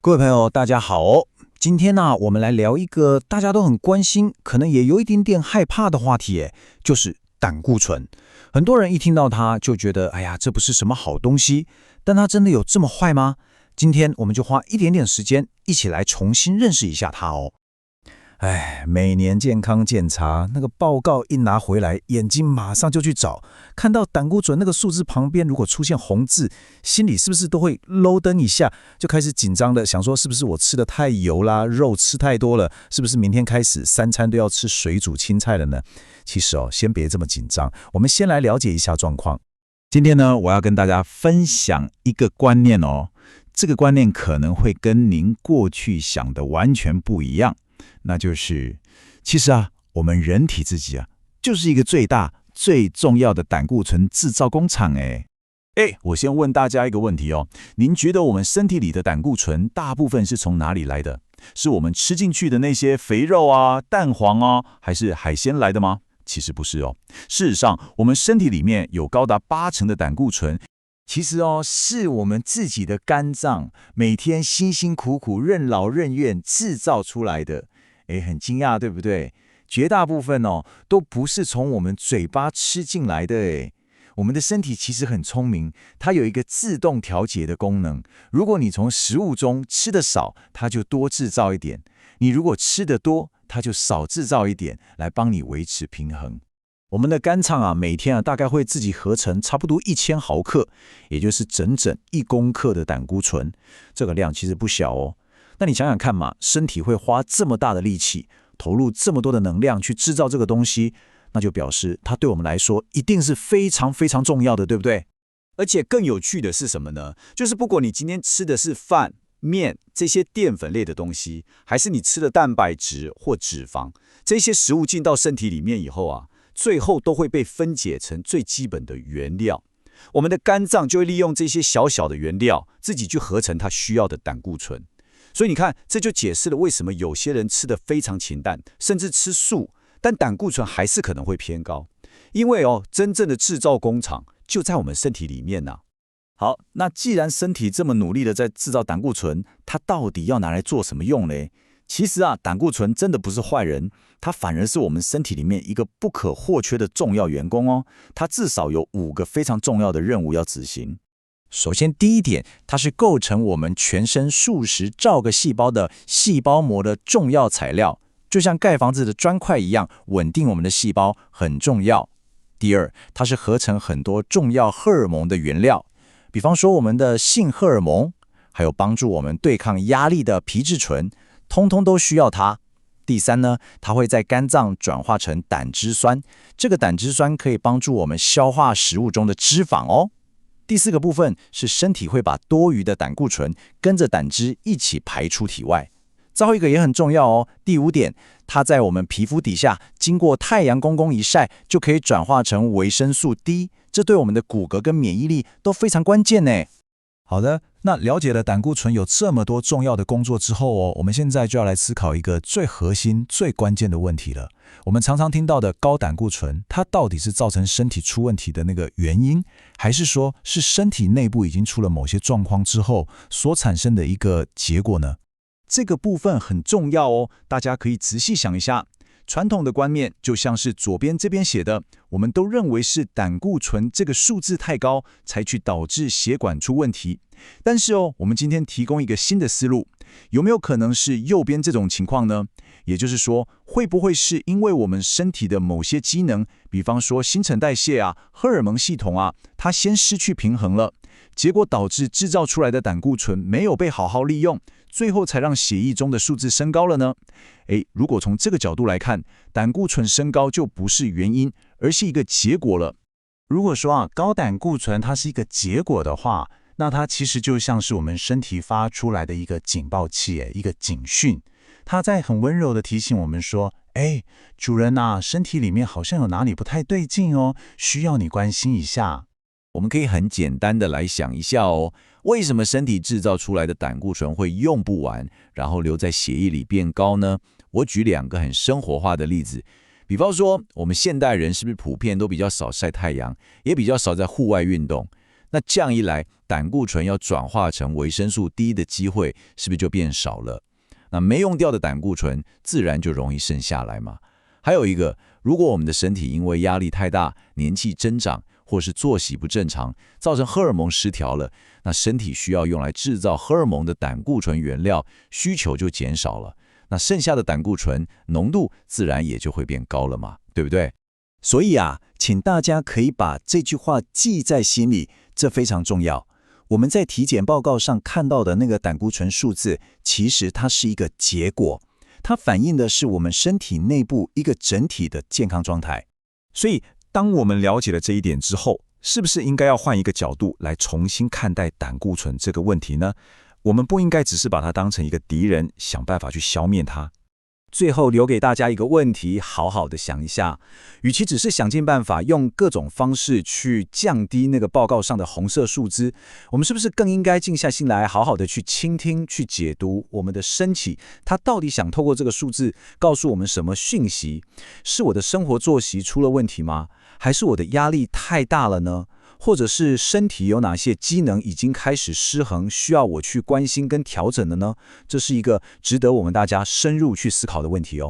各位朋友，大家好哦。今天呢，我们来聊一个大家都很关心，可能也有一点点害怕的话题，就是胆固醇。很多人一听到它就觉得，哎呀，这不是什么好东西。但它真的有这么坏吗？今天我们就花一点点时间，一起来重新认识一下它哦。每年健康检查那个报告一拿回来，眼睛马上就去找，看到胆固醇那个数字旁边如果出现红字，心里是不是都会漏登一下，就开始紧张的想说，是不是我吃的太油啦，肉吃太多了，是不是明天开始三餐都要吃水煮青菜了呢？其实先别这么紧张，我们先来了解一下状况。今天呢，我要跟大家分享一个观念哦，这个观念可能会跟您过去想的完全不一样。那就是，其实我们人体自己就是一个最大、最重要的胆固醇制造工厂。我先问大家一个问题哦，您觉得我们身体里的胆固醇大部分是从哪里来的？是我们吃进去的那些肥肉蛋黄还是海鲜来的吗？其实不是哦。事实上，我们身体里面有高达80%的胆固醇，其实是我们自己的肝脏每天辛辛苦苦、任劳任怨制造出来的。很惊讶，对不对？绝大部分都不是从我们嘴巴吃进来的。我们的身体其实很聪明，它有一个自动调节的功能。如果你从食物中吃的少，它就多制造一点；你如果吃的多，它就少制造一点，来帮你维持平衡。我们的肝脏每天大概会自己合成差不多1000毫克，也就是整整1公克的胆固醇。这个量其实不小哦。那你想想看嘛，身体会花这么大的力气，投入这么多的能量去制造这个东西，那就表示它对我们来说一定是非常非常重要的，对不对？而且更有趣的是什么呢？就是不管你今天吃的是饭、面这些淀粉类的东西，还是你吃的蛋白质或脂肪，这些食物进到身体里面以后最后都会被分解成最基本的原料。我们的肝脏就会利用这些小小的原料，自己去合成它需要的胆固醇。所以你看，这就解释了为什么有些人吃得非常清淡，甚至吃素，但胆固醇还是可能会偏高。因为真正的制造工厂就在我们身体里面呢。好，那既然身体这么努力的在制造胆固醇，它到底要拿来做什么用呢？其实胆固醇真的不是坏人，它反而是我们身体里面一个不可或缺的重要员工哦。它至少有5个非常重要的任务要执行。首先，第一点，它是构成我们全身数十兆个细胞的细胞膜的重要材料，就像盖房子的砖块一样，稳定我们的细胞很重要。第二，它是合成很多重要荷尔蒙的原料，比方说我们的性荷尔蒙，还有帮助我们对抗压力的皮质醇，通通都需要它。第三呢，它会在肝脏转化成胆汁酸，这个胆汁酸可以帮助我们消化食物中的脂肪哦。第4个部分是身体会把多余的胆固醇跟着胆汁一起排出体外。最后一个也很重要哦，第5点，它在我们皮肤底下经过太阳公公一晒，就可以转化成维生素 D， 这对我们的骨骼跟免疫力都非常关键呢。好的，那了解了胆固醇有这么多重要的工作之后我们现在就要来思考一个最核心、最关键的问题了。我们常常听到的高胆固醇，它到底是造成身体出问题的那个原因，还是说是身体内部已经出了某些状况之后所产生的一个结果呢？这个部分很重要哦，大家可以仔细想一下。传统的观念就像是左边这边写的，我们都认为是胆固醇这个数字太高，才去导致血管出问题。但是我们今天提供一个新的思路，有没有可能是右边这种情况呢？也就是说，会不会是因为我们身体的某些机能，比方说新陈代谢荷尔蒙系统它先失去平衡了，结果导致制造出来的胆固醇没有被好好利用，最后才让血液中的数字升高了呢？如果从这个角度来看，胆固醇升高就不是原因，而是一个结果了。如果说高胆固醇它是一个结果的话，那它其实就像是我们身体发出来的一个警报器，一个警讯。它在很温柔的提醒我们说，主人身体里面好像有哪里不太对劲哦，需要你关心一下。我们可以很简单的来想一下为什么身体制造出来的胆固醇会用不完，然后留在血液里变高呢？我举2个很生活化的例子，比方说我们现代人是不是普遍都比较少晒太阳，也比较少在户外运动？那这样一来，胆固醇要转化成维生素 D 的机会是不是就变少了？那没用掉的胆固醇自然就容易剩下来嘛。还有一个，如果我们的身体因为压力太大、年纪增长，或是作息不正常，造成荷尔蒙失调了，那身体需要用来制造荷尔蒙的胆固醇原料需求就减少了，那剩下的胆固醇浓度自然也就会变高了嘛，对不对？所以啊，请大家可以把这句话记在心里，这非常重要。我们在体检报告上看到的那个胆固醇数字，其实它是一个结果，它反映的是我们身体内部一个整体的健康状态。所以，当我们了解了这一点之后，是不是应该要换一个角度来重新看待胆固醇这个问题呢？我们不应该只是把它当成一个敌人，想办法去消灭它。最后留给大家一个问题，好好的想一下，与其只是想尽办法用各种方式去降低那个报告上的红色数字，我们是不是更应该静下心来，好好的去倾听、去解读我们的身体，它到底想透过这个数字告诉我们什么讯息？是我的生活作息出了问题吗？还是我的压力太大了呢？或者是身体有哪些机能已经开始失衡，需要我去关心跟调整的呢？这是一个值得我们大家深入去思考的问题哦。